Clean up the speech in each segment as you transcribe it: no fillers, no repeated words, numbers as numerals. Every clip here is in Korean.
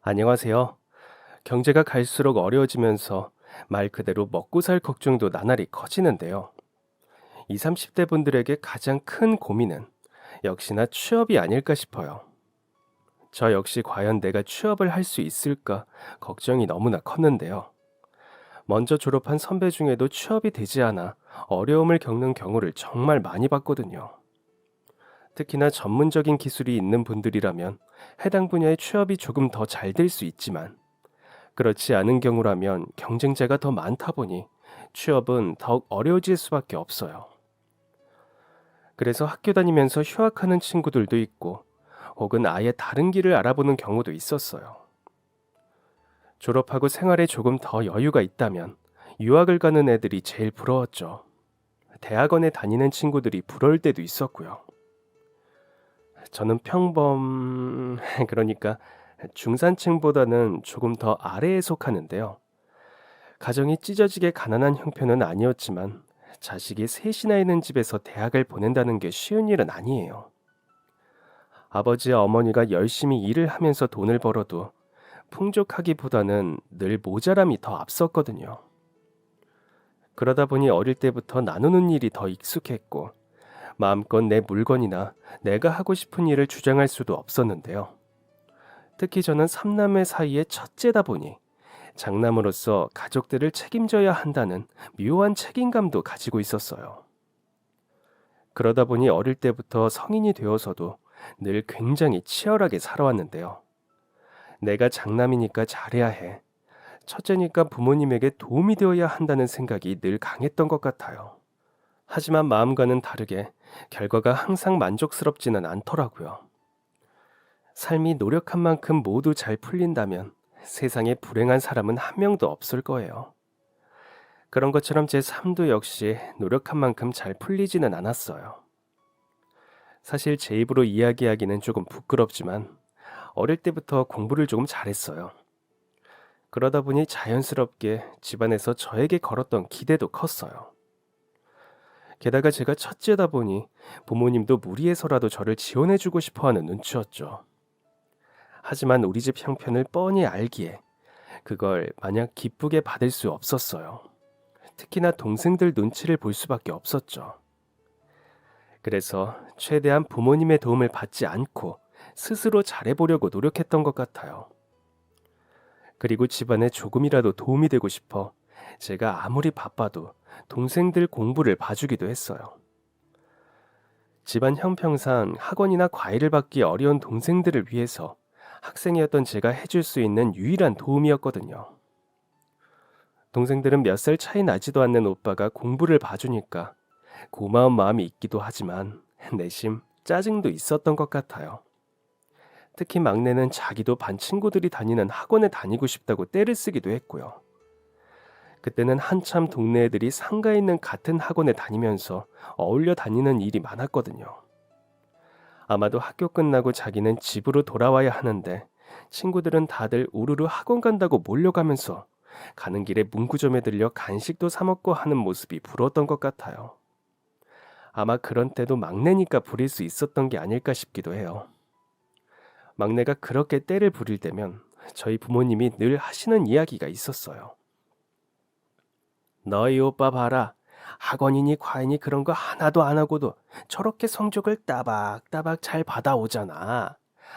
안녕하세요. 경제가 갈수록 어려워지면서 말 그대로 먹고 살 걱정도 나날이 커지는데요. 20, 30대 분들에게 가장 큰 고민은 역시나 취업이 아닐까 싶어요. 저 역시 과연 내가 취업을 할 수 있을까 걱정이 너무나 컸는데요. 먼저 졸업한 선배 중에도 취업이 되지 않아 어려움을 겪는 경우를 정말 많이 봤거든요. 특히나 전문적인 기술이 있는 분들이라면 해당 분야의 취업이 조금 더 잘 될 수 있지만 그렇지 않은 경우라면 경쟁자가 더 많다 보니 취업은 더욱 어려워질 수밖에 없어요. 그래서 학교 다니면서 휴학하는 친구들도 있고, 혹은 아예 다른 길을 알아보는 경우도 있었어요. 졸업하고 생활에 조금 더 여유가 있다면 유학을 가는 애들이 제일 부러웠죠. 대학원에 다니는 친구들이 부러울 때도 있었고요. 저는 그러니까 중산층보다는 조금 더 아래에 속하는데요. 가정이 찢어지게 가난한 형편은 아니었지만 자식이 셋이나 있는 집에서 대학을 보낸다는 게 쉬운 일은 아니에요. 아버지와 어머니가 열심히 일을 하면서 돈을 벌어도 풍족하기보다는 늘 모자람이 더 앞섰거든요. 그러다 보니 어릴 때부터 나누는 일이 더 익숙했고 마음껏 내 물건이나 내가 하고 싶은 일을 주장할 수도 없었는데요. 특히 저는 삼남매 사이의 첫째다 보니 장남으로서 가족들을 책임져야 한다는 묘한 책임감도 가지고 있었어요. 그러다 보니 어릴 때부터 성인이 되어서도 늘 굉장히 치열하게 살아왔는데요. 내가 장남이니까 잘해야 해. 첫째니까 부모님에게 도움이 되어야 한다는 생각이 늘 강했던 것 같아요. 하지만 마음과는 다르게 결과가 항상 만족스럽지는 않더라고요. 삶이 노력한 만큼 모두 잘 풀린다면 세상에 불행한 사람은 한 명도 없을 거예요. 그런 것처럼 제 삶도 역시 노력한 만큼 잘 풀리지는 않았어요. 사실 제 입으로 이야기하기는 조금 부끄럽지만 어릴 때부터 공부를 조금 잘했어요. 그러다 보니 자연스럽게 집안에서 저에게 걸었던 기대도 컸어요. 게다가 제가 첫째다 보니 부모님도 무리해서라도 저를 지원해주고 싶어하는 눈치였죠. 하지만 우리 집 형편을 뻔히 알기에 그걸 마냥 기쁘게 받을 수 없었어요. 특히나 동생들 눈치를 볼 수밖에 없었죠. 그래서 최대한 부모님의 도움을 받지 않고 스스로 잘해보려고 노력했던 것 같아요. 그리고 집안에 조금이라도 도움이 되고 싶어 제가 아무리 바빠도 동생들 공부를 봐주기도 했어요. 집안 형평상 학원이나 과외를 받기 어려운 동생들을 위해서 학생이었던 제가 해줄 수 있는 유일한 도움이었거든요. 동생들은 몇 살 차이 나지도 않는 오빠가 공부를 봐주니까 고마운 마음이 있기도 하지만 내심 짜증도 있었던 것 같아요. 특히 막내는 자기도 반 친구들이 다니는 학원에 다니고 싶다고 떼를 쓰기도 했고요. 그때는 한참 동네 애들이 상가에 있는 같은 학원에 다니면서 어울려 다니는 일이 많았거든요. 아마도 학교 끝나고 자기는 집으로 돌아와야 하는데 친구들은 다들 우르르 학원 간다고 몰려가면서 가는 길에 문구점에 들려 간식도 사 먹고 하는 모습이 부러웠던 것 같아요. 아마 그런 때도 막내니까 부릴 수 있었던 게 아닐까 싶기도 해요. 막내가 그렇게 때를 부릴 때면 저희 부모님이 늘 하시는 이야기가 있었어요. 너희 오빠 봐라. 학원이니 과외니 그런 거 하나도 안 하고도 저렇게 성적을 따박따박 잘 받아오잖아.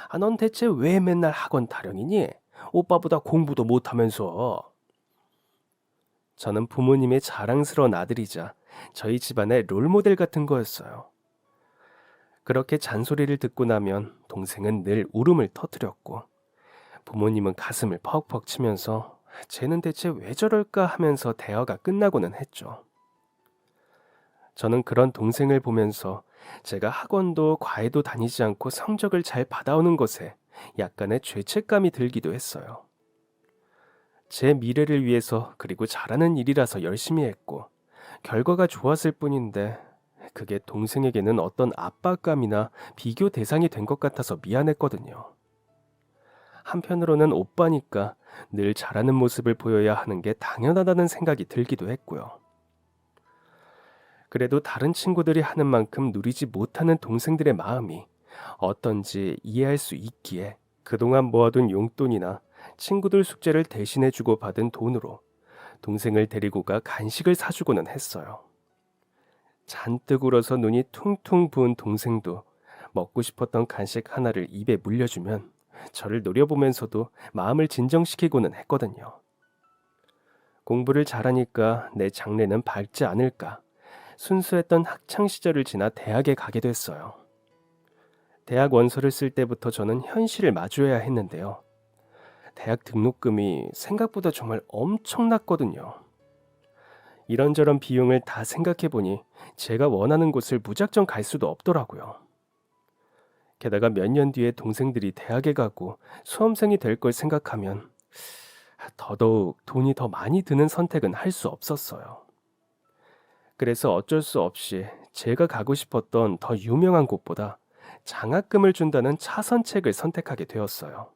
아, 넌 대체 왜 맨날 학원 타령이니? 오빠보다 공부도 못하면서. 저는 부모님의 자랑스러운 아들이자 저희 집안의 롤모델 같은 거였어요. 그렇게 잔소리를 듣고 나면 동생은 늘 울음을 터뜨렸고 부모님은 가슴을 퍽퍽 치면서 쟤는 대체 왜 저럴까 하면서 대화가 끝나고는 했죠. 저는 그런 동생을 보면서 제가 학원도 과외도 다니지 않고 성적을 잘 받아오는 것에 약간의 죄책감이 들기도 했어요. 제 미래를 위해서 그리고 잘하는 일이라서 열심히 했고 결과가 좋았을 뿐인데 그게 동생에게는 어떤 압박감이나 비교 대상이 된 것 같아서 미안했거든요. 한편으로는 오빠니까 늘 잘하는 모습을 보여야 하는 게 당연하다는 생각이 들기도 했고요. 그래도 다른 친구들이 하는 만큼 누리지 못하는 동생들의 마음이 어떤지 이해할 수 있기에 그동안 모아둔 용돈이나 친구들 숙제를 대신해주고 받은 돈으로 동생을 데리고 가 간식을 사주고는 했어요. 잔뜩 울어서 눈이 퉁퉁 부은 동생도 먹고 싶었던 간식 하나를 입에 물려주면 저를 노려보면서도 마음을 진정시키고는 했거든요. 공부를 잘하니까 내 장래는 밝지 않을까. 순수했던 학창 시절을 지나 대학에 가게 됐어요. 대학 원서를 쓸 때부터 저는 현실을 마주해야 했는데요. 대학 등록금이 생각보다 정말 엄청났거든요. 이런저런 비용을 다 생각해보니 제가 원하는 곳을 무작정 갈 수도 없더라고요. 게다가 몇 년 뒤에 동생들이 대학에 가고 수험생이 될 걸 생각하면 더더욱 돈이 더 많이 드는 선택은 할 수 없었어요. 그래서 어쩔 수 없이 제가 가고 싶었던 더 유명한 곳보다 장학금을 준다는 차선책을 선택하게 되었어요.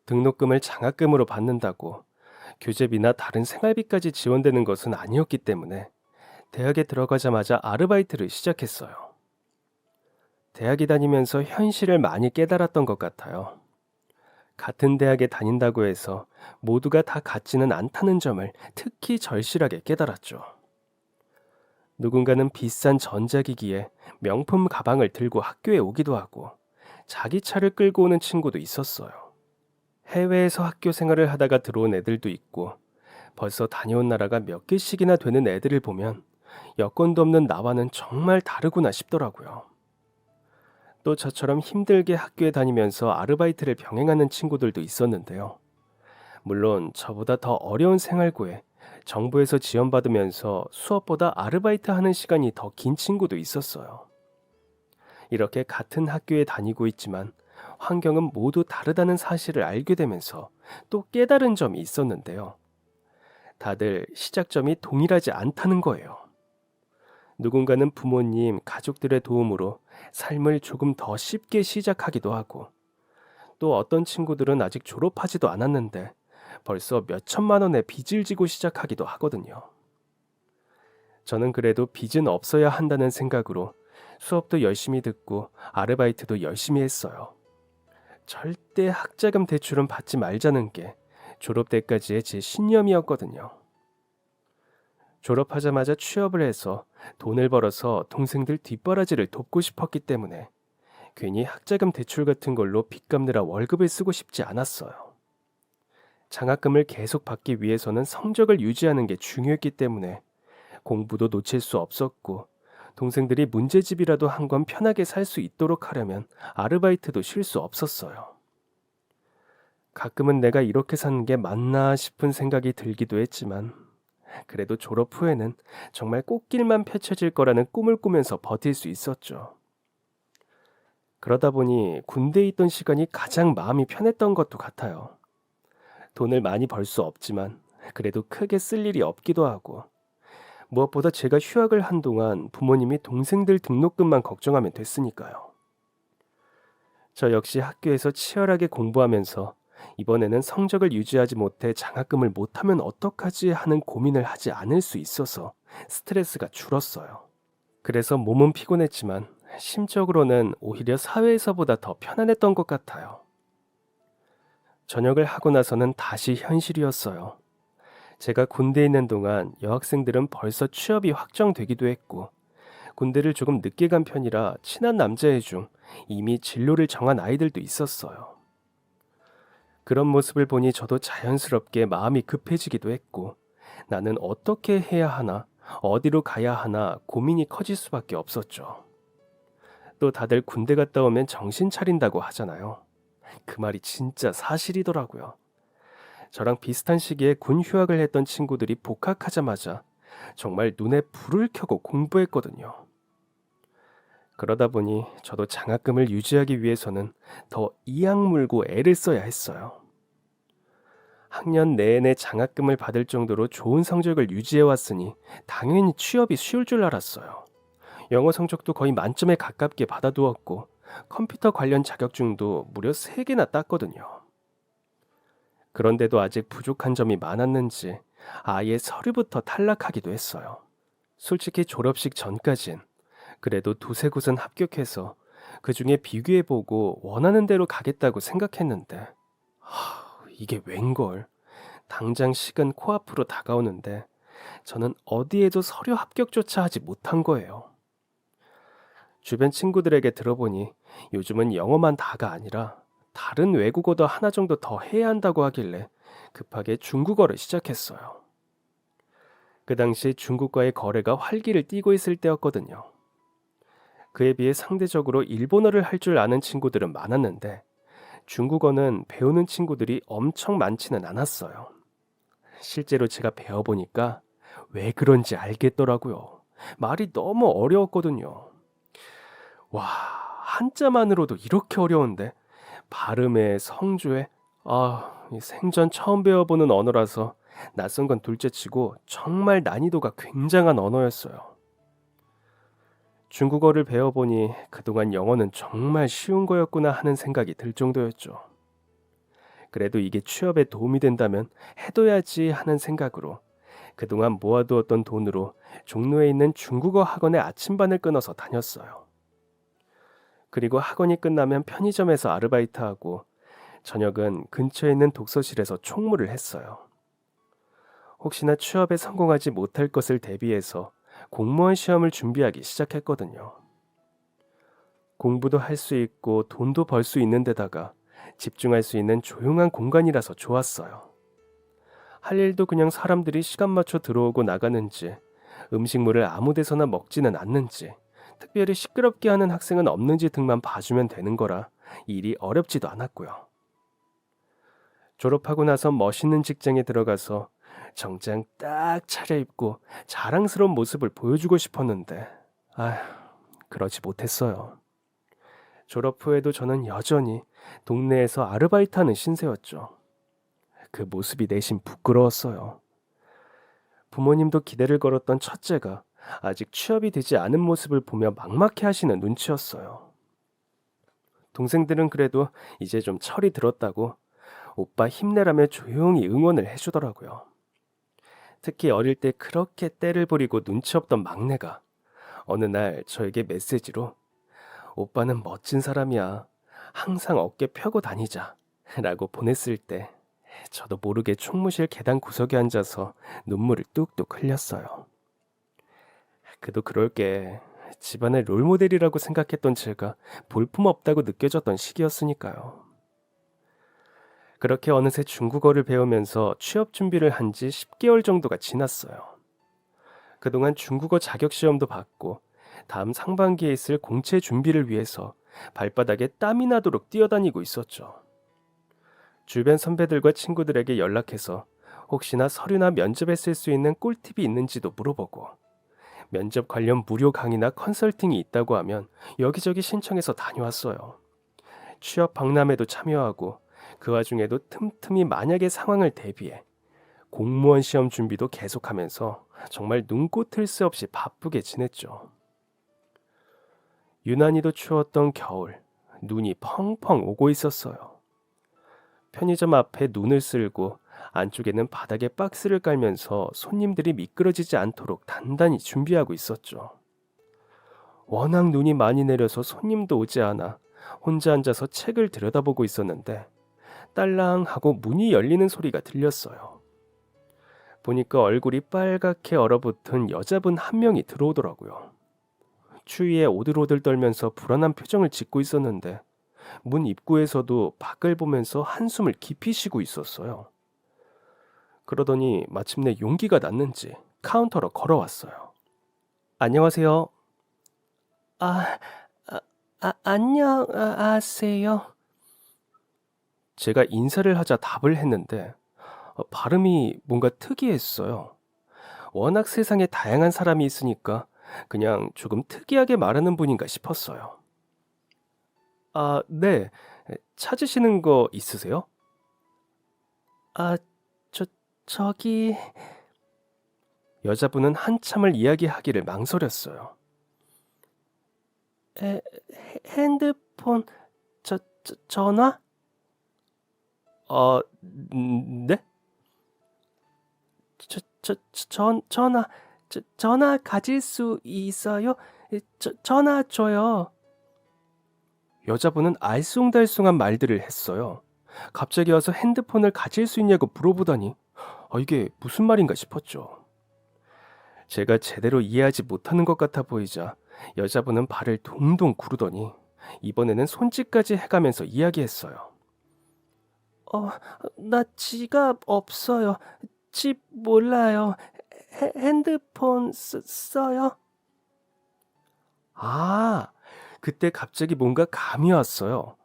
등록금을 장학금으로 받는다고 교재비나 다른 생활비까지 지원되는 것은 아니었기 때문에 대학에 들어가자마자 아르바이트를 시작했어요. 대학에 다니면서 현실을 많이 깨달았던 것 같아요. 같은 대학에 다닌다고 해서 모두가 다 같지는 않다는 점을 특히 절실하게 깨달았죠. 누군가는 비싼 전자기기에 명품 가방을 들고 학교에 오기도 하고 자기 차를 끌고 오는 친구도 있었어요. 해외에서 학교 생활을 하다가 들어온 애들도 있고 벌써 다녀온 나라가 몇 개씩이나 되는 애들을 보면 여권도 없는 나와는 정말 다르구나 싶더라고요. 또 저처럼 힘들게 학교에 다니면서 아르바이트를 병행하는 친구들도 있었는데요. 물론 저보다 더 어려운 생활고에 정부에서 지원받으면서 수업보다 아르바이트 하는 시간이 더 긴 친구도 있었어요. 이렇게 같은 학교에 다니고 있지만 환경은 모두 다르다는 사실을 알게 되면서 또 깨달은 점이 있었는데요. 다들 시작점이 동일하지 않다는 거예요. 누군가는 부모님, 가족들의 도움으로 삶을 조금 더 쉽게 시작하기도 하고, 또 어떤 친구들은 아직 졸업하지도 않았는데 벌써 몇 천만 원의 빚을 지고 시작하기도 하거든요. 저는 그래도 빚은 없어야 한다는 생각으로 수업도 열심히 듣고 아르바이트도 열심히 했어요. 절대 학자금 대출은 받지 말자는 게 졸업 때까지의 제 신념이었거든요. 졸업하자마자 취업을 해서 돈을 벌어서 동생들 뒷바라지를 돕고 싶었기 때문에 괜히 학자금 대출 같은 걸로 빚 갚느라 월급을 쓰고 싶지 않았어요. 장학금을 계속 받기 위해서는 성적을 유지하는 게 중요했기 때문에 공부도 놓칠 수 없었고, 동생들이 문제집이라도 한 권 편하게 살 수 있도록 하려면 아르바이트도 쉴 수 없었어요. 가끔은 내가 이렇게 사는 게 맞나 싶은 생각이 들기도 했지만, 그래도 졸업 후에는 정말 꽃길만 펼쳐질 거라는 꿈을 꾸면서 버틸 수 있었죠. 그러다 보니 군대에 있던 시간이 가장 마음이 편했던 것도 같아요. 돈을 많이 벌 수 없지만 그래도 크게 쓸 일이 없기도 하고, 무엇보다 제가 휴학을 한 동안 부모님이 동생들 등록금만 걱정하면 됐으니까요. 저 역시 학교에서 치열하게 공부하면서 이번에는 성적을 유지하지 못해 장학금을 못하면 어떡하지 하는 고민을 하지 않을 수 있어서 스트레스가 줄었어요. 그래서 몸은 피곤했지만 심적으로는 오히려 사회에서보다 더 편안했던 것 같아요. 전역을 하고 나서는 다시 현실이었어요. 제가 군대에 있는 동안 여학생들은 벌써 취업이 확정되기도 했고, 군대를 조금 늦게 간 편이라 친한 남자애 중 이미 진로를 정한 아이들도 있었어요. 그런 모습을 보니 저도 자연스럽게 마음이 급해지기도 했고, 나는 어떻게 해야 하나, 어디로 가야 하나 고민이 커질 수밖에 없었죠. 또 다들 군대 갔다 오면 정신 차린다고 하잖아요. 그 말이 진짜 사실이더라고요. 저랑 비슷한 시기에 군 휴학을 했던 친구들이 복학하자마자 정말 눈에 불을 켜고 공부했거든요. 그러다 보니 저도 장학금을 유지하기 위해서는 더 이악 물고 애를 써야 했어요. 학년 내내 장학금을 받을 정도로 좋은 성적을 유지해왔으니 당연히 취업이 쉬울 줄 알았어요. 영어 성적도 거의 만점에 가깝게 받아두었고, 컴퓨터 관련 자격증도 무려 3개나 땄거든요. 그런데도 아직 부족한 점이 많았는지 아예 서류부터 탈락하기도 했어요. 솔직히 졸업식 전까진 그래도 두세 곳은 합격해서 그 중에 비교해보고 원하는 대로 가겠다고 생각했는데, 이게 웬걸? 당장 식은 코앞으로 다가오는데 저는 어디에도 서류 합격조차 하지 못한 거예요. 주변 친구들에게 들어보니 요즘은 영어만 다가 아니라 다른 외국어도 하나 정도 더 해야 한다고 하길래 급하게 중국어를 시작했어요. 그 당시 중국과의 거래가 활기를 띠고 있을 때였거든요. 그에 비해 상대적으로 일본어를 할 줄 아는 친구들은 많았는데 중국어는 배우는 친구들이 엄청 많지는 않았어요. 실제로 제가 배워보니까 왜 그런지 알겠더라고요. 말이 너무 어려웠거든요. 와, 한자만으로도 이렇게 어려운데 발음에 성조에 이 생전 처음 배워보는 언어라서 낯선 건 둘째치고 정말 난이도가 굉장한 언어였어요. 중국어를 배워보니 그동안 영어는 정말 쉬운 거였구나 하는 생각이 들 정도였죠. 그래도 이게 취업에 도움이 된다면 해둬야지 하는 생각으로 그동안 모아두었던 돈으로 종로에 있는 중국어 학원에 아침반을 끊어서 다녔어요. 그리고 학원이 끝나면 편의점에서 아르바이트하고 저녁은 근처에 있는 독서실에서 총무를 했어요. 혹시나 취업에 성공하지 못할 것을 대비해서 공무원 시험을 준비하기 시작했거든요. 공부도 할 수 있고 돈도 벌 수 있는 데다가 집중할 수 있는 조용한 공간이라서 좋았어요. 할 일도 그냥 사람들이 시간 맞춰 들어오고 나가는지, 음식물을 아무 데서나 먹지는 않는지, 특별히 시끄럽게 하는 학생은 없는지 등만 봐주면 되는 거라 일이 어렵지도 않았고요. 졸업하고 나서 멋있는 직장에 들어가서 정장 딱 차려입고 자랑스러운 모습을 보여주고 싶었는데, 그러지 못했어요. 졸업 후에도 저는 여전히 동네에서 아르바이트하는 신세였죠. 그 모습이 내심 부끄러웠어요. 부모님도 기대를 걸었던 첫째가 아직 취업이 되지 않은 모습을 보며 막막해 하시는 눈치였어요. 동생들은 그래도 이제 좀 철이 들었다고 오빠 힘내라며 조용히 응원을 해주더라고요. 특히 어릴 때 그렇게 때를 부리고 눈치 없던 막내가 어느 날 저에게 메시지로 오빠는 멋진 사람이야. 항상 어깨 펴고 다니자. 라고 보냈을 때 저도 모르게 총무실 계단 구석에 앉아서 눈물을 뚝뚝 흘렸어요. 그도 그럴 게 집안의 롤모델이라고 생각했던 제가 볼품없다고 느껴졌던 시기였으니까요. 그렇게 어느새 중국어를 배우면서 취업 준비를 한 지 10개월 정도가 지났어요. 그동안 중국어 자격시험도 받고 다음 상반기에 있을 공채 준비를 위해서 발바닥에 땀이 나도록 뛰어다니고 있었죠. 주변 선배들과 친구들에게 연락해서 혹시나 서류나 면접에 쓸 수 있는 꿀팁이 있는지도 물어보고 면접 관련 무료 강의나 컨설팅이 있다고 하면 여기저기 신청해서 다녀왔어요. 취업 박람회도 참여하고 그 와중에도 틈틈이 만약의 상황을 대비해 공무원 시험 준비도 계속하면서 정말 눈코 틀 새 없이 바쁘게 지냈죠. 유난히도 추웠던 겨울, 눈이 펑펑 오고 있었어요. 편의점 앞에 눈을 쓸고 안쪽에는 바닥에 박스를 깔면서 손님들이 미끄러지지 않도록 단단히 준비하고 있었죠. 워낙 눈이 많이 내려서 손님도 오지 않아 혼자 앉아서 책을 들여다보고 있었는데 딸랑 하고 문이 열리는 소리가 들렸어요. 보니까 얼굴이 빨갛게 얼어붙은 여자분 한 명이 들어오더라고요. 추위에 오들오들 떨면서 불안한 표정을 짓고 있었는데 문 입구에서도 밖을 보면서 한숨을 깊이 쉬고 있었어요. 그러더니 마침내 용기가 났는지 카운터로 걸어왔어요. 안녕하세요. 안녕하세요. 제가 인사를 하자 답을 했는데 발음이 뭔가 특이했어요. 워낙 세상에 다양한 사람이 있으니까 그냥 조금 특이하게 말하는 분인가 싶었어요. 네. 찾으시는 거 있으세요? 아, 저기... 여자분은 한참을 이야기하기를 망설였어요. 핸드폰, 전화? 네? 전화, 전화 가질 수 있어요? 전화 줘요. 여자분은 알쏭달쏭한 말들을 했어요. 갑자기 와서 핸드폰을 가질 수 있냐고 물어보다니 이게 무슨 말인가 싶었죠. 제가 제대로 이해하지 못하는 것 같아 보이자 여자분은 발을 동동 구르더니 이번에는 손짓까지 해가면서 이야기했어요. 어, 나 지갑 없어요. 집 몰라요. 핸드폰 써요? 아, 그때 갑자기 뭔가 감이 왔어요.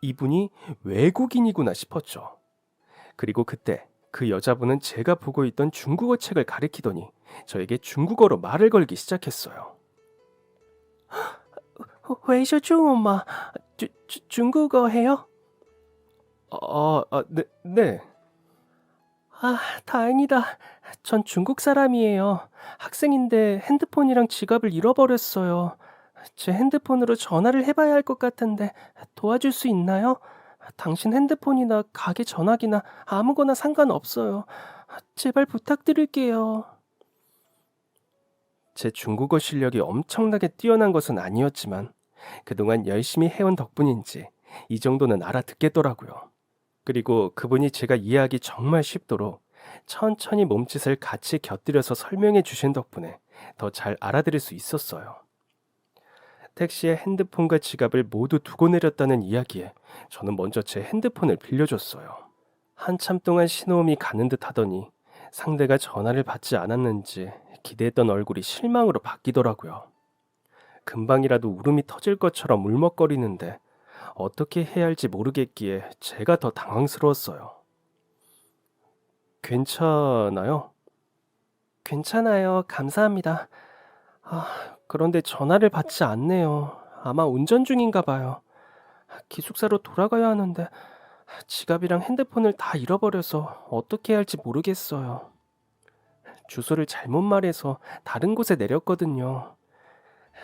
이분이 외국인이구나 싶었죠. 그리고 그때 그 여자분은 제가 보고 있던 중국어 책을 가리키더니 저에게 중국어로 말을 걸기 시작했어요. 回说中文吗? 중국어 해요? 네, 네. 아, 다행이다. 전 중국 사람이에요. 학생인데 핸드폰이랑 지갑을 잃어버렸어요. 제 핸드폰으로 전화를 해봐야 할 것 같은데 도와줄 수 있나요? 당신 핸드폰이나 가게 전화기나 아무거나 상관없어요. 제발 부탁드릴게요. 제 중국어 실력이 엄청나게 뛰어난 것은 아니었지만 그동안 열심히 해온 덕분인지 이 정도는 알아듣겠더라고요. 그리고 그분이 제가 이해하기 정말 쉽도록 천천히 몸짓을 같이 곁들여서 설명해 주신 덕분에 더 잘 알아들을 수 있었어요. 택시에 핸드폰과 지갑을 모두 두고 내렸다는 이야기에 저는 먼저 제 핸드폰을 빌려줬어요. 한참 동안 신호음이 가는 듯 하더니 상대가 전화를 받지 않았는지 기대했던 얼굴이 실망으로 바뀌더라고요. 금방이라도 울음이 터질 것처럼 울먹거리는데 어떻게 해야 할지 모르겠기에 제가 더 당황스러웠어요. 괜찮아요? 괜찮아요. 감사합니다. 그런데 전화를 받지 않네요. 아마 운전 중인가 봐요. 기숙사로 돌아가야 하는데 지갑이랑 핸드폰을 다 잃어버려서 어떻게 해야 할지 모르겠어요. 주소를 잘못 말해서 다른 곳에 내렸거든요.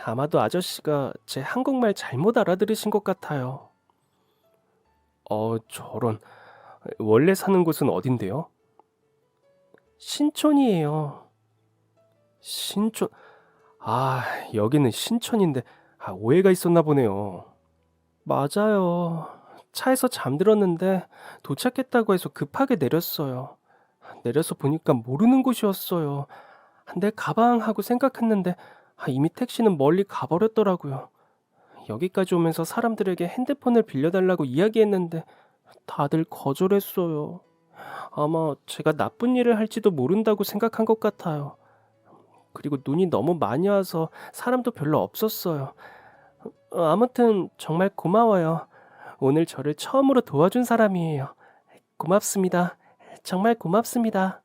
아마도 아저씨가 제 한국말 잘못 알아들으신 것 같아요. 저런. 원래 사는 곳은 어딘데요? 신촌이에요. 신촌. 여기는 신촌인데 오해가 있었나 보네요. 맞아요. 차에서 잠들었는데 도착했다고 해서 급하게 내렸어요. 내려서 보니까 모르는 곳이었어요. 내 가방 하고 생각했는데 이미 택시는 멀리 가버렸더라고요. 여기까지 오면서 사람들에게 핸드폰을 빌려달라고 이야기했는데 다들 거절했어요. 아마 제가 나쁜 일을 할지도 모른다고 생각한 것 같아요. 그리고 눈이 너무 많이 와서 사람도 별로 없었어요. 아무튼 정말 고마워요. 오늘 저를 처음으로 도와준 사람이에요. 고맙습니다. 정말 고맙습니다.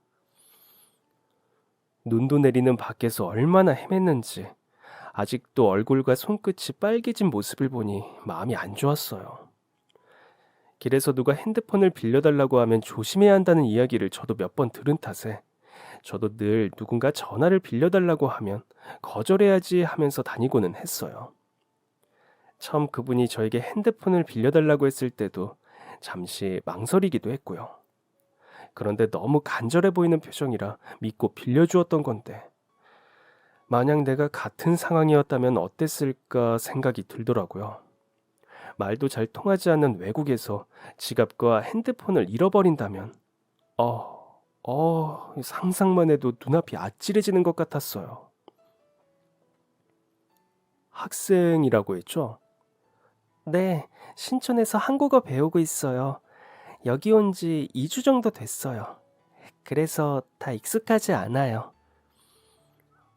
눈도 내리는 밖에서 얼마나 헤맸는지 아직도 얼굴과 손끝이 빨개진 모습을 보니 마음이 안 좋았어요. 길에서 누가 핸드폰을 빌려달라고 하면 조심해야 한다는 이야기를 저도 몇 번 들은 탓에 저도 늘 누군가 전화를 빌려달라고 하면 거절해야지 하면서 다니고는 했어요. 처음 그분이 저에게 핸드폰을 빌려달라고 했을 때도 잠시 망설이기도 했고요. 그런데 너무 간절해 보이는 표정이라 믿고 빌려주었던 건데 만약 내가 같은 상황이었다면 어땠을까 생각이 들더라고요. 말도 잘 통하지 않는 외국에서 지갑과 핸드폰을 잃어버린다면 상상만 해도 눈앞이 아찔해지는 것 같았어요. 학생이라고 했죠? 네, 신촌에서 한국어 배우고 있어요. 여기 온 지 2주 정도 됐어요. 그래서 다 익숙하지 않아요.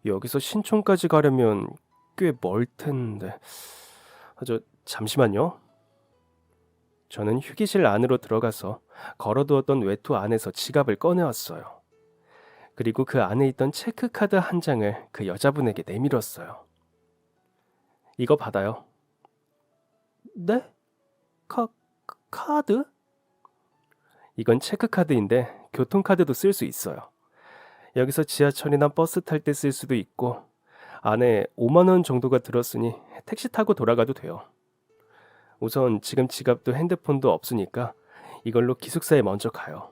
여기서 신촌까지 가려면 꽤 멀 텐데. 잠시만요. 저는 휴게실 안으로 들어가서 걸어두었던 외투 안에서 지갑을 꺼내왔어요. 그리고 그 안에 있던 체크카드 한 장을 그 여자분에게 내밀었어요. 이거 받아요. 네? 카드? 이건 체크카드인데 교통카드도 쓸 수 있어요. 여기서 지하철이나 버스 탈 때 쓸 수도 있고 안에 5만 원 정도가 들었으니 택시 타고 돌아가도 돼요. 우선 지금 지갑도 핸드폰도 없으니까 이걸로 기숙사에 먼저 가요.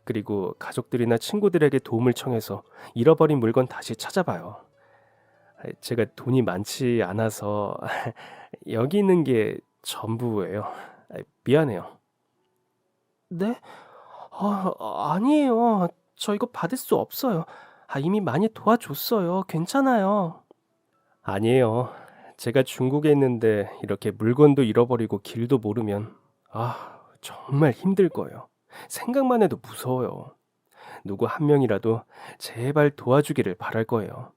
그리고 가족들이나 친구들에게 도움을 청해서 잃어버린 물건 다시 찾아봐요. 제가 돈이 많지 않아서 여기 있는 게 전부예요. 미안해요. 네? 아니에요. 저 이거 받을 수 없어요. 이미 많이 도와줬어요. 괜찮아요. 아니에요. 제가 중국에 있는데 이렇게 물건도 잃어버리고 길도 모르면 정말 힘들 거예요. 생각만 해도 무서워요. 누구 한 명이라도 제발 도와주기를 바랄 거예요.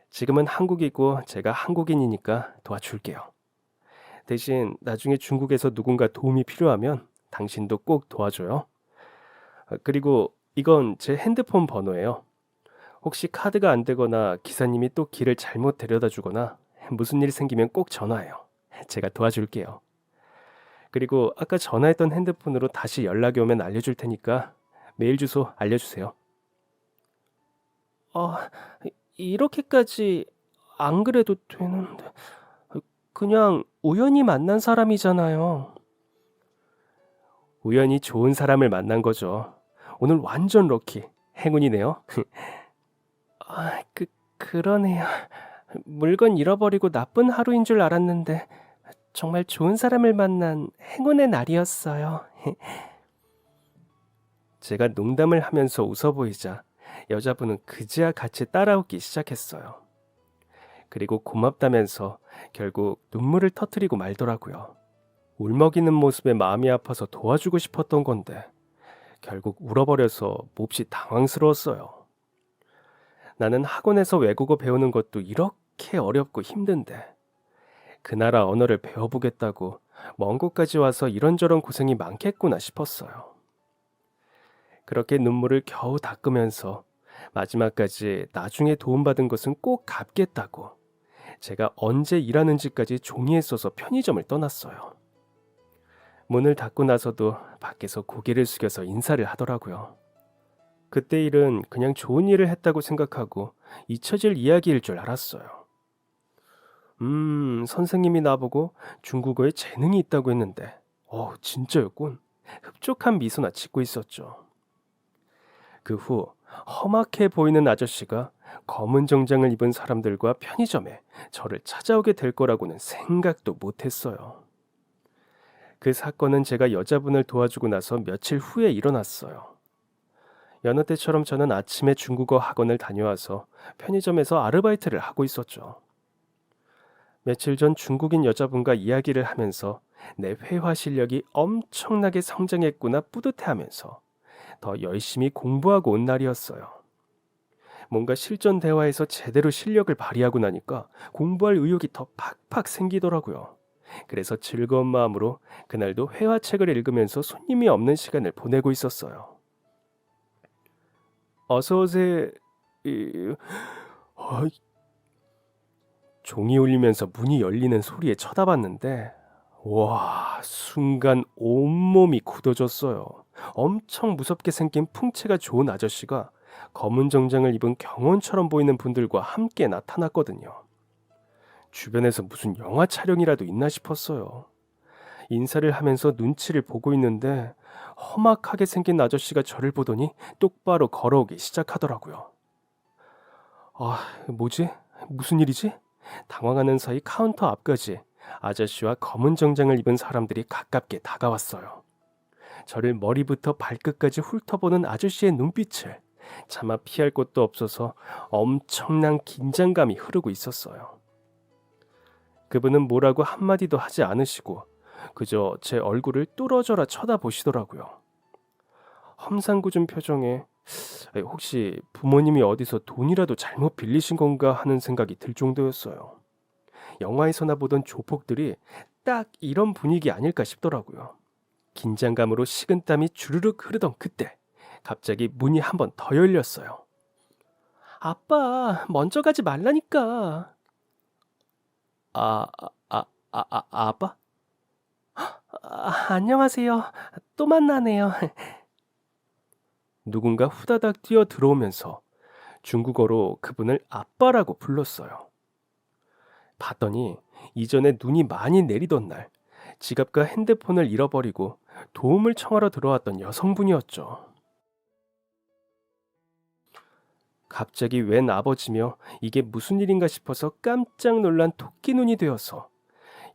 지금은 한국이고 제가 한국인이니까 도와줄게요. 대신 나중에 중국에서 누군가 도움이 필요하면 당신도 꼭 도와줘요. 그리고 이건 제 핸드폰 번호예요. 혹시 카드가 안 되거나 기사님이 또 길을 잘못 데려다 주거나 무슨 일 생기면 꼭 전화해요. 제가 도와줄게요. 그리고 아까 전화했던 핸드폰으로 다시 연락이 오면 알려줄 테니까 메일 주소 알려주세요. 아, 이렇게까지 안 그래도 되는데. 그냥 우연히 만난 사람이잖아요. 우연히 좋은 사람을 만난 거죠. 오늘 완전 럭키. 행운이네요. 그러네요. 물건 잃어버리고 나쁜 하루인 줄 알았는데 정말 좋은 사람을 만난 행운의 날이었어요. 제가 농담을 하면서 웃어 보이자 여자분은 그제야 같이 따라오기 시작했어요. 그리고 고맙다면서 결국 눈물을 터뜨리고 말더라고요. 울먹이는 모습에 마음이 아파서 도와주고 싶었던 건데 결국 울어버려서 몹시 당황스러웠어요. 나는 학원에서 외국어 배우는 것도 이렇게 어렵고 힘든데 그 나라 언어를 배워보겠다고 먼 곳까지 와서 이런저런 고생이 많겠구나 싶었어요. 그렇게 눈물을 겨우 닦으면서 마지막까지 나중에 도움받은 것은 꼭 갚겠다고 제가 언제 일하는지까지 종이에 써서 편의점을 떠났어요. 문을 닫고 나서도 밖에서 고개를 숙여서 인사를 하더라고요. 그때 일은 그냥 좋은 일을 했다고 생각하고 잊혀질 이야기일 줄 알았어요. 선생님이 나보고 중국어에 재능이 있다고 했는데, 진짜였군. 흡족한 미소나 짓고 있었죠. 그 후 험악해 보이는 아저씨가 검은 정장을 입은 사람들과 편의점에 저를 찾아오게 될 거라고는 생각도 못했어요. 그 사건은 제가 여자분을 도와주고 나서 며칠 후에 일어났어요. 여느 때처럼 저는 아침에 중국어 학원을 다녀와서 편의점에서 아르바이트를 하고 있었죠. 며칠 전 중국인 여자분과 이야기를 하면서 내 회화 실력이 엄청나게 성장했구나 뿌듯해하면서 더 열심히 공부하고 온 날이었어요. 뭔가 실전 대화에서 제대로 실력을 발휘하고 나니까 공부할 의욕이 더 팍팍 생기더라고요. 그래서 즐거운 마음으로 그날도 회화책을 읽으면서 손님이 없는 시간을 보내고 있었어요. 어서 오세요. 이- 어, 종이 울리면서 문이 열리는 소리에 쳐다봤는데 와, 순간 온몸이 굳어졌어요. 엄청 무섭게 생긴 풍채가 좋은 아저씨가 검은 정장을 입은 경원처럼 보이는 분들과 함께 나타났거든요. 주변에서 무슨 영화 촬영이라도 있나 싶었어요. 인사를 하면서 눈치를 보고 있는데 험악하게 생긴 아저씨가 저를 보더니 똑바로 걸어오기 시작하더라고요. 뭐지? 무슨 일이지? 당황하는 사이 카운터 앞까지 아저씨와 검은 정장을 입은 사람들이 가깝게 다가왔어요. 저를 머리부터 발끝까지 훑어보는 아저씨의 눈빛을 차마 피할 곳도 없어서 엄청난 긴장감이 흐르고 있었어요. 그분은 뭐라고 한마디도 하지 않으시고 그저 제 얼굴을 뚫어져라 쳐다보시더라고요. 험상궂은 표정에 혹시 부모님이 어디서 돈이라도 잘못 빌리신 건가 하는 생각이 들 정도였어요. 영화에서나 보던 조폭들이 딱 이런 분위기 아닐까 싶더라고요. 긴장감으로 식은땀이 주르륵 흐르던 그때 갑자기 문이 한 번 더 열렸어요. 아빠, 먼저 가지 말라니까. 아, 아빠? 안녕하세요. 또 만나네요. 누군가 후다닥 뛰어 들어오면서 중국어로 그분을 아빠라고 불렀어요. 봤더니 이전에 눈이 많이 내리던 날 지갑과 핸드폰을 잃어버리고 도움을 청하러 들어왔던 여성분이었죠. 갑자기 웬 아버지며 이게 무슨 일인가 싶어서 깜짝 놀란 토끼 눈이 되어서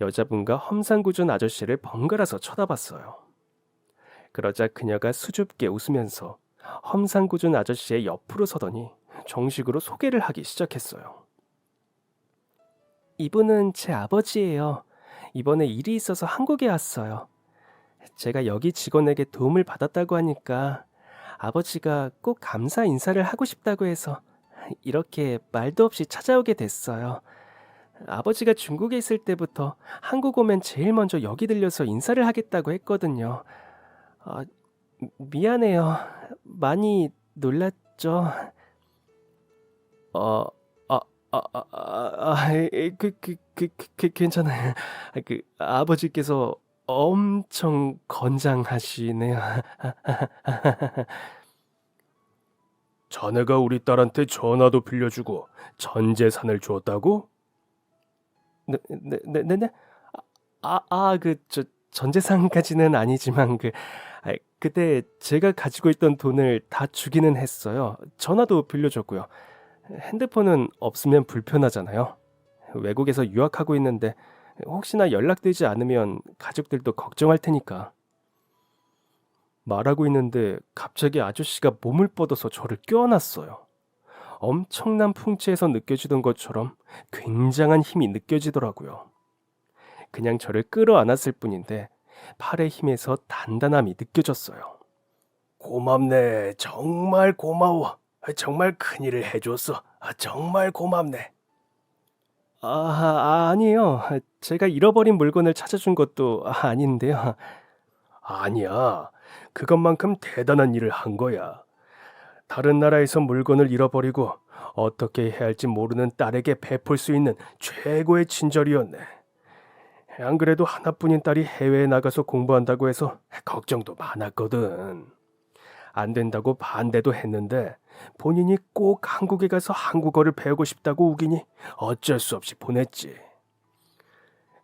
여자분과 험상궂은 아저씨를 번갈아서 쳐다봤어요. 그러자 그녀가 수줍게 웃으면서 험상궂은 아저씨의 옆으로 서더니 정식으로 소개를 하기 시작했어요. 이분은 제 아버지예요. 이번에 일이 있어서 한국에 왔어요. 제가 여기 직원에게 도움을 받았다고 하니까 아버지가 꼭 감사 인사를 하고 싶다고 해서 이렇게 말도 없이 찾아오게 됐어요. 아버지가 중국에 있을 때부터 한국 오면 제일 먼저 여기 들려서 인사를 하겠다고 했거든요. 아, 미안해요. 많이 놀랐죠? 어, 괜찮아요. 아버지께서 엄청 건장하시네요. 자네가 우리 딸한테 전화도 빌려주고 전 재산을 줬다고? 네. 전재산까지는 아니지만 그때 제가 가지고 있던 돈을 다 주기는 했어요. 전화도 빌려줬고요. 핸드폰은 없으면 불편하잖아요. 외국에서 유학하고 있는데 혹시나 연락되지 않으면 가족들도 걱정할 테니까. 말하고 있는데 갑자기 아저씨가 몸을 뻗어서 저를 껴안았어요. 엄청난 풍채에서 느껴지던 것처럼 굉장한 힘이 느껴지더라고요. 그냥 저를 끌어안았을 뿐인데 팔의 힘에서 단단함이 느껴졌어요. 고맙네. 정말 고마워. 정말 큰일을 해줬어. 정말 고맙네. 아니에요. 제가 잃어버린 물건을 찾아준 것도 아닌데요. 아니야. 그것만큼 대단한 일을 한 거야. 다른 나라에서 물건을 잃어버리고 어떻게 해야 할지 모르는 딸에게 베풀 수 있는 최고의 친절이었네. 안 그래도 하나뿐인 딸이 해외에 나가서 공부한다고 해서 걱정도 많았거든. 안 된다고 반대도 했는데 본인이 꼭 한국에 가서 한국어를 배우고 싶다고 우기니 어쩔 수 없이 보냈지.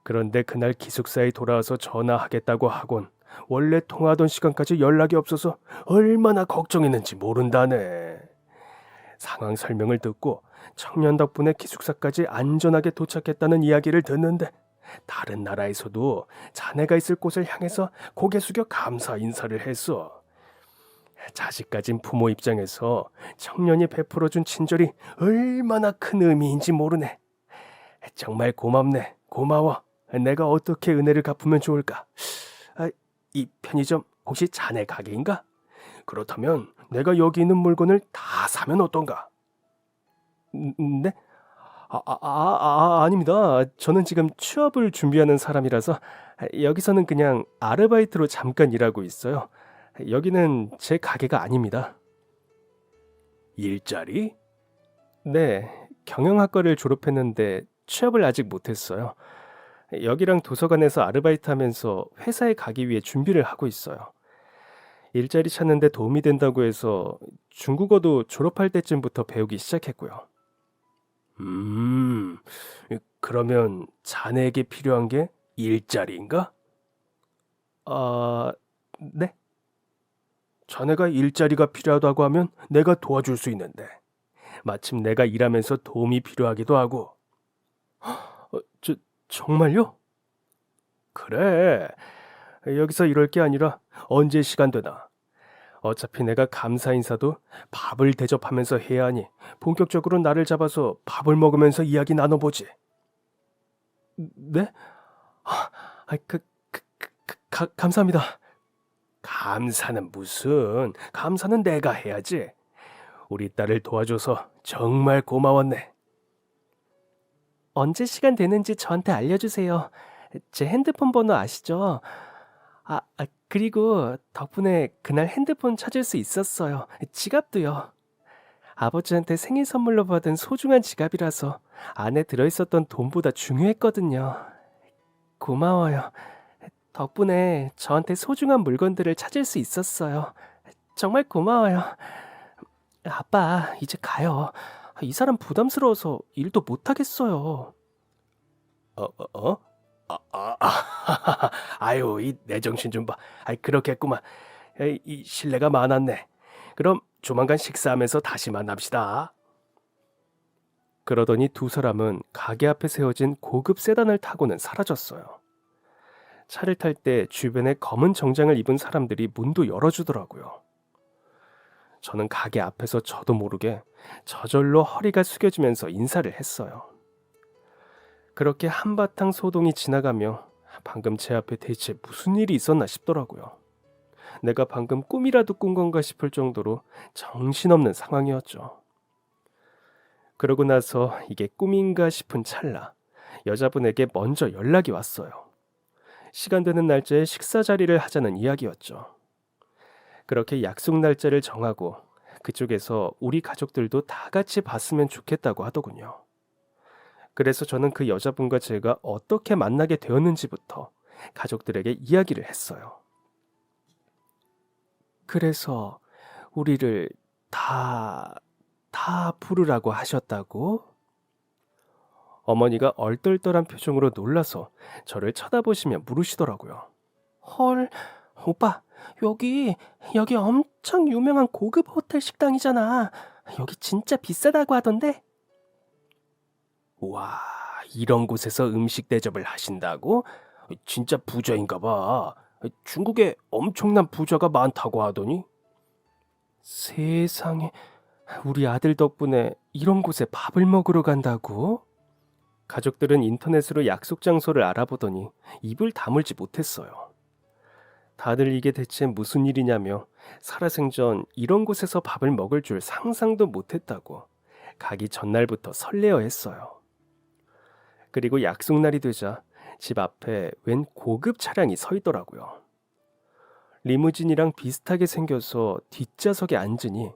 그런데 그날 기숙사에 돌아와서 전화하겠다고 하곤 원래 통화하던 시간까지 연락이 없어서 얼마나 걱정했는지 모른다네. 상황 설명을 듣고 청년 덕분에 기숙사까지 안전하게 도착했다는 이야기를 듣는데 다른 나라에서도 자네가 있을 곳을 향해서 고개 숙여 감사 인사를 했어. 자식 가진 부모 입장에서 청년이 베풀어준 친절이 얼마나 큰 의미인지 모르네. 정말 고맙네. 고마워. 내가 어떻게 은혜를 갚으면 좋을까? 이 편의점 혹시 자네 가게인가? 그렇다면 내가 여기 있는 물건을 다 사면 어떤가? 네? 아닙니다. 저는 지금 취업을 준비하는 사람이라서 여기서는 그냥 아르바이트로 잠깐 일하고 있어요. 여기는 제 가게가 아닙니다. 일자리? 네, 경영학과를 졸업했는데 취업을 아직 못했어요. 여기랑 도서관에서 아르바이트 하면서 회사에 가기 위해 준비를 하고 있어요. 일자리 찾는데 도움이 된다고 해서 중국어도 졸업할 때쯤부터 배우기 시작했고요. 음, 그러면 자네에게 필요한 게 일자리인가? 네? 자네가 일자리가 필요하다고 하면 내가 도와줄 수 있는데 마침 내가 일하면서 도움이 필요하기도 하고. 정말요? 그래. 여기서 이럴 게 아니라 언제 시간 되나? 어차피 내가 감사 인사도 밥을 대접하면서 해야 하니 본격적으로 나를 잡아서 밥을 먹으면서 이야기 나눠보지. 네? 아, 감사합니다. 감사는 무슨? 감사는 내가 해야지. 우리 딸을 도와줘서 정말 고마웠네. 언제 시간 되는지 저한테 알려주세요. 제 핸드폰 번호 아시죠? 그리고 덕분에 그날 핸드폰 찾을 수 있었어요. 지갑도요. 아버지한테 생일 선물로 받은 소중한 지갑이라서 안에 들어있었던 돈보다 중요했거든요. 고마워요. 덕분에 저한테 소중한 물건들을 찾을 수 있었어요. 정말 고마워요. 아빠, 이제 가요. 이 사람 부담스러워서 일도 못하겠어요. 어? 아유, 이 내 정신 좀 봐. 그렇겠구만. 이 실례가 많았네. 그럼 조만간 식사하면서 다시 만납시다. 그러더니 두 사람은 가게 앞에 세워진 고급 세단을 타고는 사라졌어요. 차를 탈 때 주변에 검은 정장을 입은 사람들이 문도 열어주더라고요. 저는 가게 앞에서 저도 모르게 저절로 허리가 숙여지면서 인사를 했어요. 그렇게 한바탕 소동이 지나가며 방금 제 앞에 대체 무슨 일이 있었나 싶더라고요. 내가 방금 꿈이라도 꾼 건가 싶을 정도로 정신없는 상황이었죠. 그러고 나서 이게 꿈인가 싶은 찰나 여자분에게 먼저 연락이 왔어요. 시간 되는 날짜에 식사 자리를 하자는 이야기였죠. 그렇게 약속 날짜를 정하고 그쪽에서 우리 가족들도 다 같이 봤으면 좋겠다고 하더군요. 그래서 저는 그 여자분과 제가 어떻게 만나게 되었는지부터 가족들에게 이야기를 했어요. 그래서 우리를 다 부르라고 하셨다고? 어머니가 얼떨떨한 표정으로 놀라서 저를 쳐다보시며 물으시더라고요. 헐, 오빠, 여기 엄청 유명한 고급 호텔 식당이잖아. 여기 진짜 비싸다고 하던데? 와, 이런 곳에서 음식 대접을 하신다고? 진짜 부자인가 봐. 중국에 엄청난 부자가 많다고 하더니? 세상에, 우리 아들 덕분에 이런 곳에 밥을 먹으러 간다고? 가족들은 인터넷으로 약속 장소를 알아보더니 입을 다물지 못했어요. 다들 이게 대체 무슨 일이냐며 살아생전 이런 곳에서 밥을 먹을 줄 상상도 못했다고 가기 전날부터 설레어 했어요. 그리고 약속 날이 되자 집 앞에 웬 고급 차량이 서 있더라고요. 리무진이랑 비슷하게 생겨서 뒷좌석에 앉으니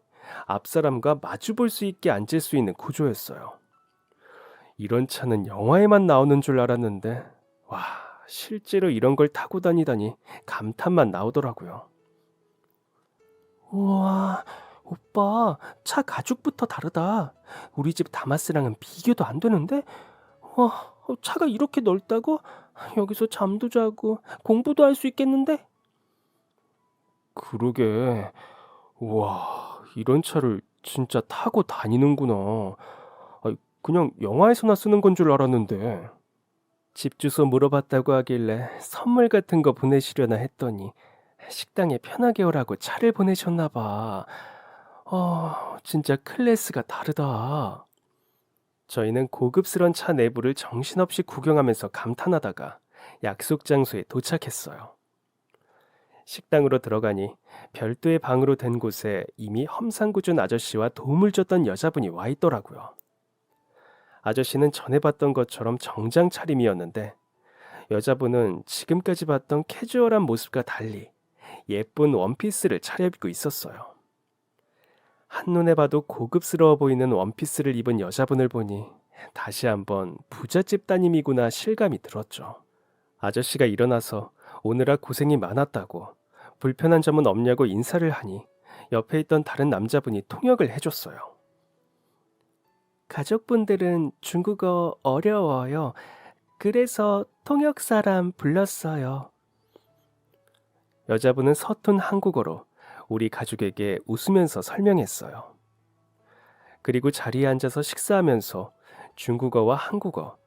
앞사람과 마주 볼 수 있게 앉을 수 있는 구조였어요. 이런 차는 영화에만 나오는 줄 알았는데 와, 실제로 이런 걸 타고 다니다니 감탄만 나오더라고요. 우와, 오빠, 차 가죽부터 다르다. 우리 집 다마스랑은 비교도 안 되는데? 와, 차가 이렇게 넓다고? 여기서 잠도 자고 공부도 할 수 있겠는데? 그러게. 우와, 이런 차를 진짜 타고 다니는구나. 그냥 영화에서나 쓰는 건 줄 알았는데. 집 주소 물어봤다고 하길래 선물 같은 거 보내시려나 했더니 식당에 편하게 오라고 차를 보내셨나 봐. 진짜 클래스가 다르다. 저희는 고급스런 차 내부를 정신없이 구경하면서 감탄하다가 약속 장소에 도착했어요. 식당으로 들어가니 별도의 방으로 된 곳에 이미 험상궂은 아저씨와 도움을 줬던 여자분이 와 있더라고요. 아저씨는 전에 봤던 것처럼 정장 차림이었는데 여자분은 지금까지 봤던 캐주얼한 모습과 달리 예쁜 원피스를 차려입고 있었어요. 한눈에 봐도 고급스러워 보이는 원피스를 입은 여자분을 보니 다시 한번 부잣집 따님이구나 실감이 들었죠. 아저씨가 일어나서 오느라 고생이 많았다고 불편한 점은 없냐고 인사를 하니 옆에 있던 다른 남자분이 통역을 해줬어요. 가족분들은 중국어 어려워요. 그래서 통역 사람 불렀어요. 여자분은 서툰 한국어로 우리 가족에게 웃으면서 설명했어요. 그리고 자리에 앉아서 식사하면서 중국어와 한국어,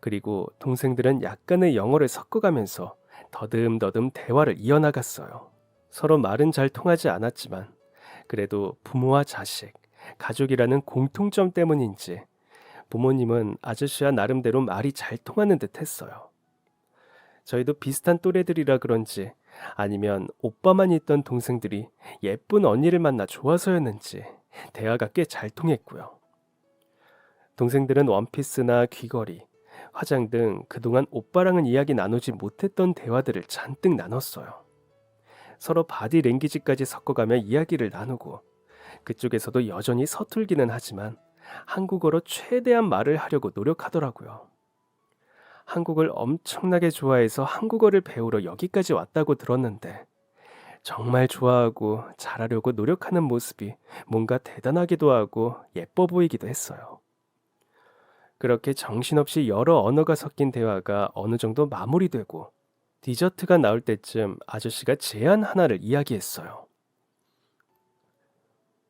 그리고 동생들은 약간의 영어를 섞어가면서 더듬더듬 대화를 이어나갔어요. 서로 말은 잘 통하지 않았지만 그래도 부모와 자식, 가족이라는 공통점 때문인지 부모님은 아저씨와 나름대로 말이 잘 통하는 듯 했어요. 저희도 비슷한 또래들이라 그런지 아니면 오빠만 있던 동생들이 예쁜 언니를 만나 좋아서였는지 대화가 꽤 잘 통했고요. 동생들은 원피스나 귀걸이, 화장 등 그동안 오빠랑은 이야기 나누지 못했던 대화들을 잔뜩 나눴어요. 서로 바디 랭귀지까지 섞어가며 이야기를 나누고 그쪽에서도 여전히 서툴기는 하지만 한국어로 최대한 말을 하려고 노력하더라고요. 한국을 엄청나게 좋아해서 한국어를 배우러 여기까지 왔다고 들었는데 정말 좋아하고 잘하려고 노력하는 모습이 뭔가 대단하기도 하고 예뻐 보이기도 했어요. 그렇게 정신없이 여러 언어가 섞인 대화가 어느 정도 마무리되고 디저트가 나올 때쯤 아저씨가 제안 하나를 이야기했어요.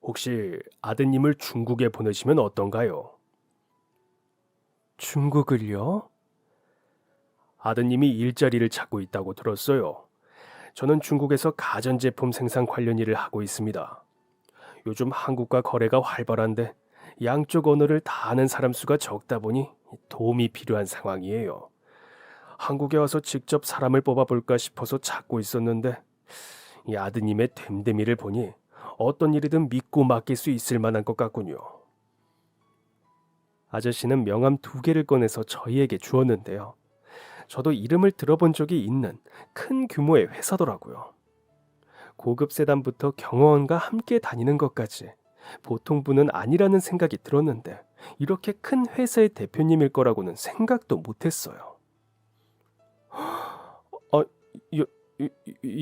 혹시 아드님을 중국에 보내시면 어떤가요? 중국을요? 아드님이 일자리를 찾고 있다고 들었어요. 저는 중국에서 가전제품 생산 관련 일을 하고 있습니다. 요즘 한국과 거래가 활발한데 양쪽 언어를 다 아는 사람 수가 적다 보니 도움이 필요한 상황이에요. 한국에 와서 직접 사람을 뽑아볼까 싶어서 찾고 있었는데 이 아드님의 됨됨이를 보니 어떤 일이든 믿고 맡길 수 있을 만한 것 같군요. 아저씨는 명함 2개를 꺼내서 저희에게 주었는데요. 저도 이름을 들어본 적이 있는 큰 규모의 회사더라고요. 고급 세단부터 경호원과 함께 다니는 것까지 보통 분은 아니라는 생각이 들었는데 이렇게 큰 회사의 대표님일 거라고는 생각도 못했어요. 아, 여,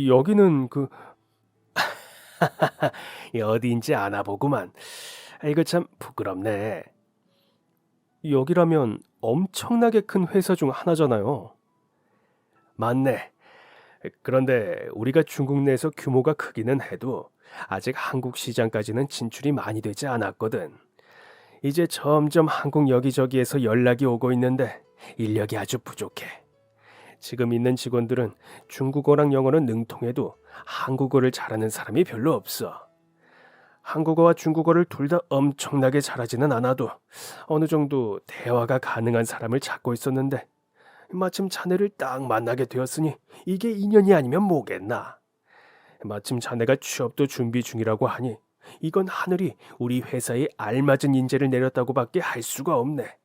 여기는 어디인지 아나 보구만. 이거 참 부끄럽네. 여기라면 엄청나게 큰 회사 중 하나잖아요. 맞네. 그런데 우리가 중국 내에서 규모가 크기는 해도 아직 한국 시장까지는 진출이 많이 되지 않았거든. 이제 점점 한국 여기저기에서 연락이 오고 있는데 인력이 아주 부족해. 지금 있는 직원들은 중국어랑 영어는 능통해도 한국어를 잘하는 사람이 별로 없어. 한국어와 중국어를 둘 다 엄청나게 잘하지는 않아도 어느 정도 대화가 가능한 사람을 찾고 있었는데 마침 자네를 딱 만나게 되었으니 이게 인연이 아니면 뭐겠나. 마침 자네가 취업도 준비 중이라고 하니 이건 하늘이 우리 회사에 알맞은 인재를 내렸다고밖에 할 수가 없네.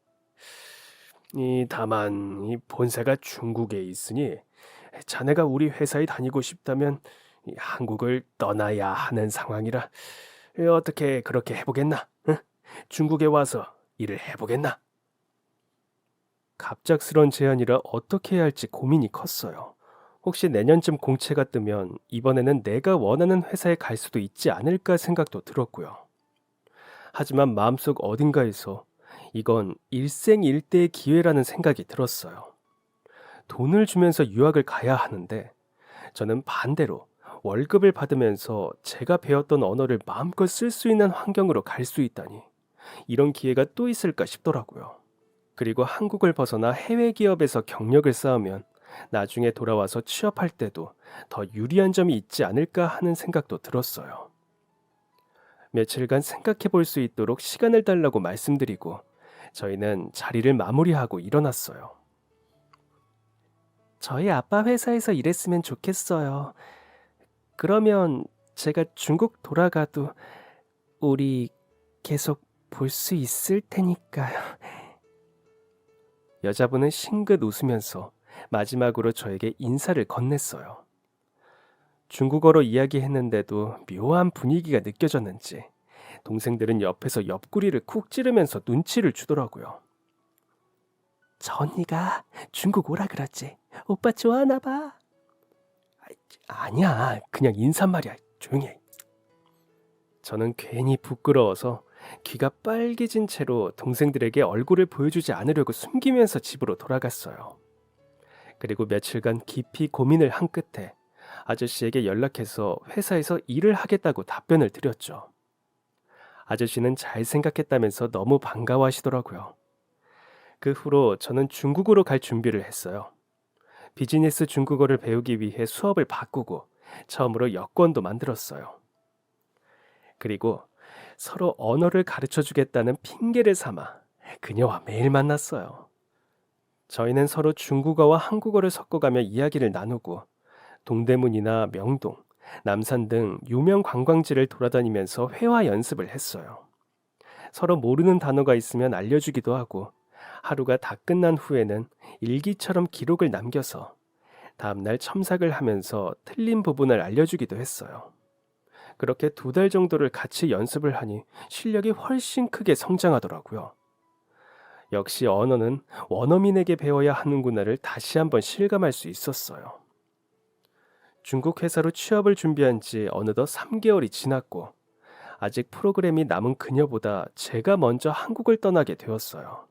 다만 이 본사가 중국에 있으니 자네가 우리 회사에 다니고 싶다면 한국을 떠나야 하는 상황이라 어떻게 그렇게 해보겠나? 응? 중국에 와서 일을 해보겠나? 갑작스런 제안이라 어떻게 해야 할지 고민이 컸어요. 혹시 내년쯤 공채가 뜨면 이번에는 내가 원하는 회사에 갈 수도 있지 않을까 생각도 들었고요. 하지만 마음속 어딘가에서 이건 일생일대의 기회라는 생각이 들었어요. 돈을 주면서 유학을 가야 하는데 저는 반대로 월급을 받으면서 제가 배웠던 언어를 마음껏 쓸 수 있는 환경으로 갈 수 있다니 이런 기회가 또 있을까 싶더라고요. 그리고 한국을 벗어나 해외 기업에서 경력을 쌓으면 나중에 돌아와서 취업할 때도 더 유리한 점이 있지 않을까 하는 생각도 들었어요. 며칠간 생각해 볼 수 있도록 시간을 달라고 말씀드리고 저희는 자리를 마무리하고 일어났어요. 저희 아빠 회사에서 일했으면 좋겠어요. 그러면 제가 중국 돌아가도 우리 계속 볼 수 있을 테니까요. 여자분은 싱긋 웃으면서 마지막으로 저에게 인사를 건넸어요. 중국어로 이야기했는데도 묘한 분위기가 느껴졌는지 동생들은 옆에서 옆구리를 쿡 찌르면서 눈치를 주더라고요. 전이가 중국 오라 그러지. 오빠 좋아하나 봐. 아니야, 그냥 인사말이야. 조용히 해. 저는 괜히 부끄러워서 귀가 빨개진 채로 동생들에게 얼굴을 보여주지 않으려고 숨기면서 집으로 돌아갔어요. 그리고 며칠간 깊이 고민을 한 끝에 아저씨에게 연락해서 회사에서 일을 하겠다고 답변을 드렸죠. 아저씨는 잘 생각했다면서 너무 반가워하시더라고요. 그 후로 저는 중국으로 갈 준비를 했어요. 비즈니스 중국어를 배우기 위해 수업을 바꾸고 처음으로 여권도 만들었어요. 그리고 서로 언어를 가르쳐 주겠다는 핑계를 삼아 그녀와 매일 만났어요. 저희는 서로 중국어와 한국어를 섞어가며 이야기를 나누고 동대문이나 명동, 남산 등 유명 관광지를 돌아다니면서 회화 연습을 했어요. 서로 모르는 단어가 있으면 알려주기도 하고 하루가 다 끝난 후에는 일기처럼 기록을 남겨서 다음날 첨삭을 하면서 틀린 부분을 알려주기도 했어요. 그렇게 2달 정도를 같이 연습을 하니 실력이 훨씬 크게 성장하더라고요. 역시 언어는 원어민에게 배워야 하는구나를 다시 한번 실감할 수 있었어요. 중국 회사로 취업을 준비한 지 어느덧 3개월이 지났고 아직 프로그램이 남은 그녀보다 제가 먼저 한국을 떠나게 되었어요.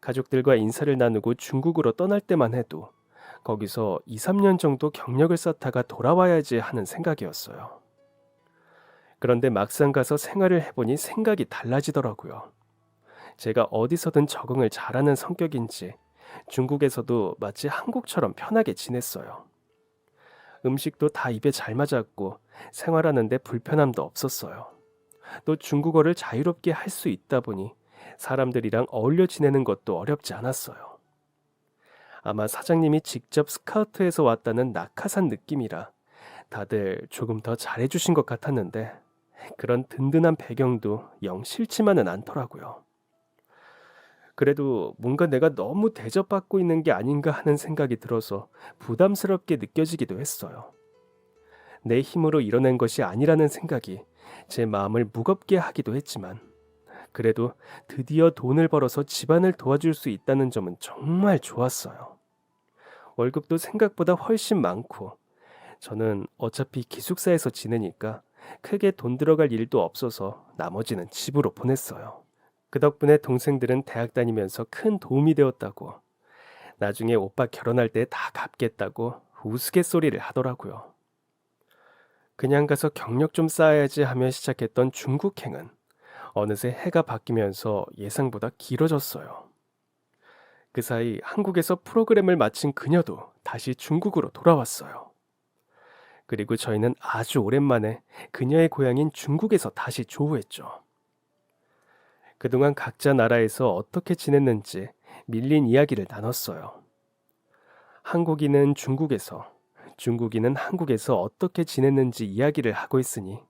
가족들과 인사를 나누고 중국으로 떠날 때만 해도 거기서 2, 3년 정도 경력을 쌓다가 돌아와야지 하는 생각이었어요. 그런데 막상 가서 생활을 해보니 생각이 달라지더라고요. 제가 어디서든 적응을 잘하는 성격인지 중국에서도 마치 한국처럼 편하게 지냈어요. 음식도 다 입에 잘 맞았고 생활하는데 불편함도 없었어요. 또 중국어를 자유롭게 할 수 있다 보니 사람들이랑 어울려 지내는 것도 어렵지 않았어요. 아마 사장님이 직접 스카우트해서 왔다는 낙하산 느낌이라 다들 조금 더 잘해주신 것 같았는데 그런 든든한 배경도 영 싫지만은 않더라고요. 그래도 뭔가 내가 너무 대접받고 있는 게 아닌가 하는 생각이 들어서 부담스럽게 느껴지기도 했어요. 내 힘으로 이뤄낸 것이 아니라는 생각이 제 마음을 무겁게 하기도 했지만 그래도 드디어 돈을 벌어서 집안을 도와줄 수 있다는 점은 정말 좋았어요. 월급도 생각보다 훨씬 많고 저는 어차피 기숙사에서 지내니까 크게 돈 들어갈 일도 없어서 나머지는 집으로 보냈어요. 그 덕분에 동생들은 대학 다니면서 큰 도움이 되었다고, 나중에 오빠 결혼할 때 다 갚겠다고 우스갯소리를 하더라고요. 그냥 가서 경력 좀 쌓아야지 하며 시작했던 중국행은 어느새 해가 바뀌면서 예상보다 길어졌어요. 그 사이 한국에서 프로그램을 마친 그녀도 다시 중국으로 돌아왔어요. 그리고 저희는 아주 오랜만에 그녀의 고향인 중국에서 다시 조우했죠. 그동안 각자 나라에서 어떻게 지냈는지 밀린 이야기를 나눴어요. 한국인은 중국에서, 중국인은 한국에서 어떻게 지냈는지 이야기를 하고 있으니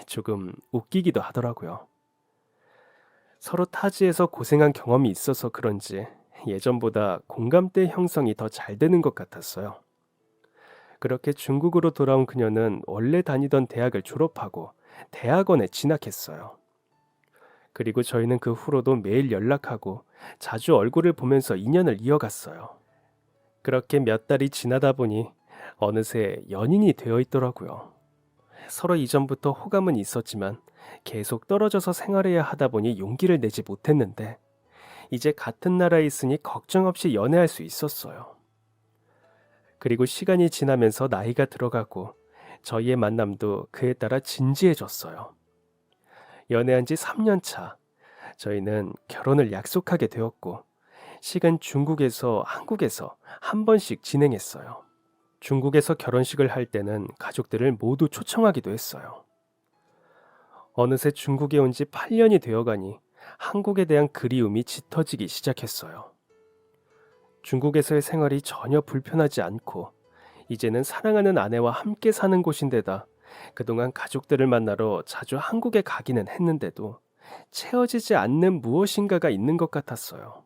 조금 웃기기도 하더라고요. 서로 타지에서 고생한 경험이 있어서 그런지 예전보다 공감대 형성이 더 잘 되는 것 같았어요. 그렇게 중국으로 돌아온 그녀는 원래 다니던 대학을 졸업하고 대학원에 진학했어요. 그리고 저희는 그 후로도 매일 연락하고 자주 얼굴을 보면서 인연을 이어갔어요. 그렇게 몇 달이 지나다 보니 어느새 연인이 되어 있더라고요. 서로 이전부터 호감은 있었지만 계속 떨어져서 생활해야 하다 보니 용기를 내지 못했는데 이제 같은 나라에 있으니 걱정 없이 연애할 수 있었어요. 그리고 시간이 지나면서 나이가 들어가고 저희의 만남도 그에 따라 진지해졌어요. 연애한 지 3년 차, 저희는 결혼을 약속하게 되었고 식은 중국에서 한국에서 한 번씩 진행했어요. 중국에서 결혼식을 할 때는 가족들을 모두 초청하기도 했어요. 어느새 중국에 온 지 8년이 되어가니 한국에 대한 그리움이 짙어지기 시작했어요. 중국에서의 생활이 전혀 불편하지 않고 이제는 사랑하는 아내와 함께 사는 곳인데다 그동안 가족들을 만나러 자주 한국에 가기는 했는데도 채워지지 않는 무엇인가가 있는 것 같았어요.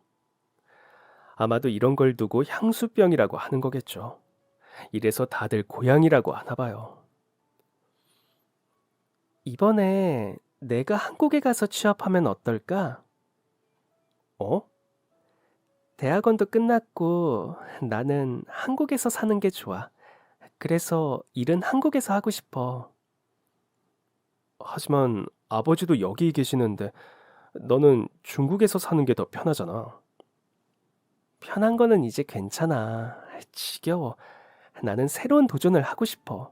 아마도 이런 걸 두고 향수병이라고 하는 거겠죠. 이래서 다들 고향이라고 하나 봐요. 이번에 내가 한국에 가서 취업하면 어떨까? 어? 대학원도 끝났고 나는 한국에서 사는 게 좋아. 그래서 일은 한국에서 하고 싶어. 하지만 아버지도 여기 계시는데 너는 중국에서 사는 게 더 편하잖아. 편한 거는 이제 괜찮아. 지겨워. 나는 새로운 도전을 하고 싶어.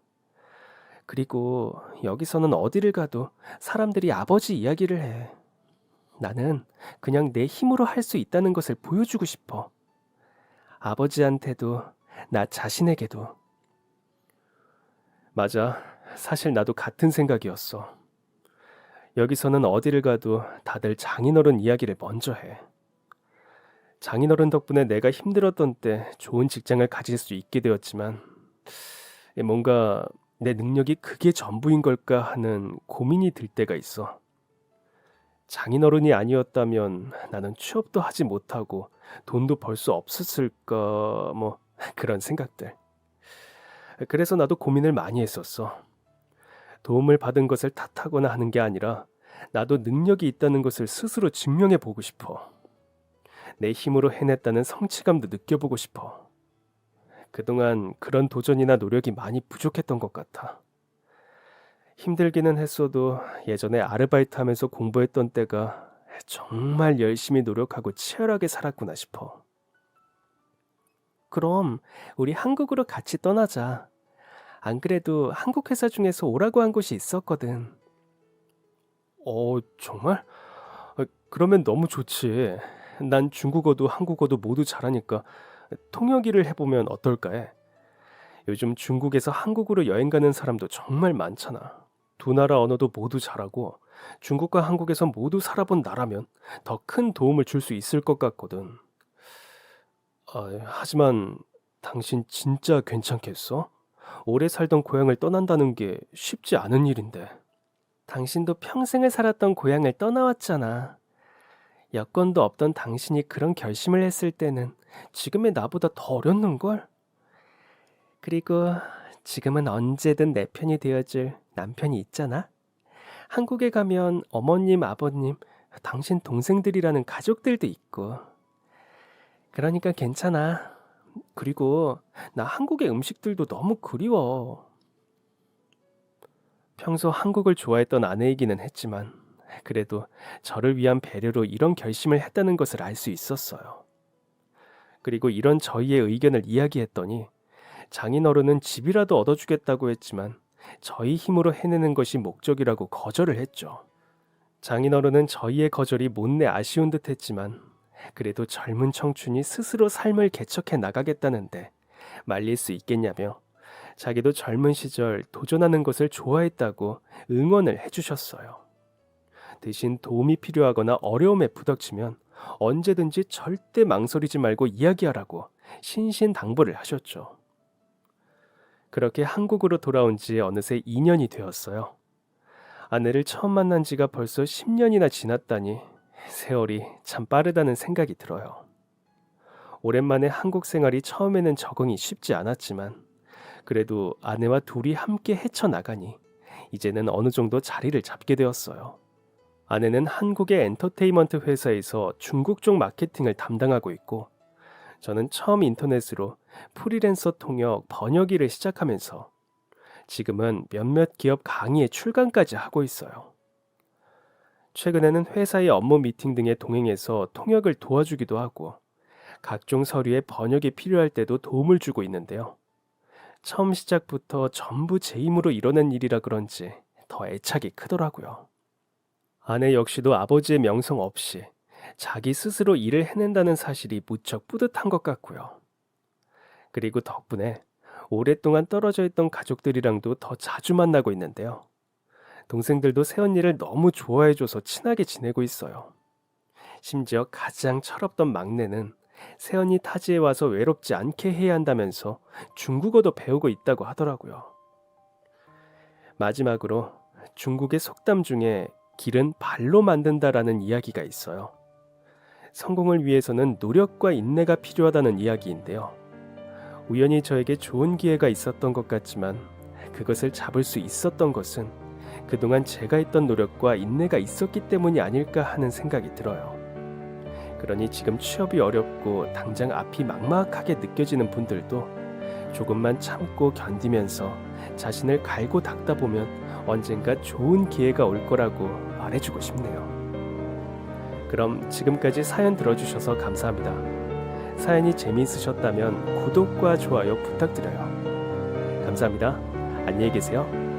그리고 여기서는 어디를 가도 사람들이 아버지 이야기를 해. 나는 그냥 내 힘으로 할 수 있다는 것을 보여주고 싶어. 아버지한테도, 나 자신에게도. 맞아. 사실 나도 같은 생각이었어. 여기서는 어디를 가도 다들 장인어른 이야기를 먼저 해. 장인어른 덕분에 내가 힘들었던 때 좋은 직장을 가질 수 있게 되었지만, 뭔가 내 능력이 그게 전부인 걸까 하는 고민이 들 때가 있어. 장인어른이 아니었다면 나는 취업도 하지 못하고 돈도 벌 수 없었을까, 뭐, 그런 생각들. 그래서 나도 고민을 많이 했었어. 도움을 받은 것을 탓하거나 하는 게 아니라 나도 능력이 있다는 것을 스스로 증명해 보고 싶어. 내 힘으로 해냈다는 성취감도 느껴보고 싶어. 그동안 그런 도전이나 노력이 많이 부족했던 것 같아. 힘들기는 했어도 예전에 아르바이트 하면서 공부했던 때가 정말 열심히 노력하고 치열하게 살았구나 싶어. 그럼 우리 한국으로 같이 떠나자. 안 그래도 한국 회사 중에서 오라고 한 곳이 있었거든. 정말? 그러면 너무 좋지. 난 중국어도 한국어도 모두 잘하니까 통역일을 해보면 어떨까 해. 요즘 중국에서 한국으로 여행 가는 사람도 정말 많잖아. 두 나라 언어도 모두 잘하고 중국과 한국에서 모두 살아본 나라면 더 큰 도움을 줄 수 있을 것 같거든. 하지만 당신 진짜 괜찮겠어? 오래 살던 고향을 떠난다는 게 쉽지 않은 일인데. 당신도 평생을 살았던 고향을 떠나왔잖아. 여건도 없던 당신이 그런 결심을 했을 때는 지금의 나보다 더 어렸는걸? 그리고 지금은 언제든 내 편이 되어줄 남편이 있잖아. 한국에 가면 어머님, 아버님, 당신 동생들이라는 가족들도 있고. 그러니까 괜찮아. 그리고 나 한국의 음식들도 너무 그리워. 평소 한국을 좋아했던 아내이기는 했지만 그래도 저를 위한 배려로 이런 결심을 했다는 것을 알 수 있었어요. 그리고 이런 저희의 의견을 이야기했더니 장인어른은 집이라도 얻어주겠다고 했지만 저희 힘으로 해내는 것이 목적이라고 거절을 했죠. 장인어른은 저희의 거절이 못내 아쉬운 듯 했지만 그래도 젊은 청춘이 스스로 삶을 개척해 나가겠다는데 말릴 수 있겠냐며 자기도 젊은 시절 도전하는 것을 좋아했다고 응원을 해주셨어요. 대신 도움이 필요하거나 어려움에 부닥치면 언제든지 절대 망설이지 말고 이야기하라고 신신당부를 하셨죠. 그렇게 한국으로 돌아온 지 어느새 2년이 되었어요. 아내를 처음 만난 지가 벌써 10년이나 지났다니 세월이 참 빠르다는 생각이 들어요. 오랜만에 한국 생활이 처음에는 적응이 쉽지 않았지만 그래도 아내와 둘이 함께 헤쳐나가니 이제는 어느 정도 자리를 잡게 되었어요. 아내는 한국의 엔터테인먼트 회사에서 중국 쪽 마케팅을 담당하고 있고 저는 처음 인터넷으로 프리랜서 통역 번역 일을 시작하면서 지금은 몇몇 기업 강의에 출강까지 하고 있어요. 최근에는 회사의 업무 미팅 등에 동행해서 통역을 도와주기도 하고 각종 서류의 번역이 필요할 때도 도움을 주고 있는데요. 처음 시작부터 전부 제 힘으로 이뤄낸 일이라 그런지 더 애착이 크더라고요. 아내 역시도 아버지의 명성 없이 자기 스스로 일을 해낸다는 사실이 무척 뿌듯한 것 같고요. 그리고 덕분에 오랫동안 떨어져 있던 가족들이랑도 더 자주 만나고 있는데요. 동생들도 새언니를 너무 좋아해줘서 친하게 지내고 있어요. 심지어 가장 철없던 막내는 새언니 타지에 와서 외롭지 않게 해야 한다면서 중국어도 배우고 있다고 하더라고요. 마지막으로 중국의 속담 중에 길은 발로 만든다라는 이야기가 있어요. 성공을 위해서는 노력과 인내가 필요하다는 이야기인데요. 우연히 저에게 좋은 기회가 있었던 것 같지만 그것을 잡을 수 있었던 것은 그동안 제가 했던 노력과 인내가 있었기 때문이 아닐까 하는 생각이 들어요. 그러니 지금 취업이 어렵고 당장 앞이 막막하게 느껴지는 분들도 조금만 참고 견디면서 자신을 갈고 닦다 보면 언젠가 좋은 기회가 올 거라고 말해주고 싶네요. 그럼 지금까지 사연 들어주셔서 감사합니다. 사연이 재미있으셨다면 구독과 좋아요 부탁드려요. 감사합니다. 안녕히 계세요.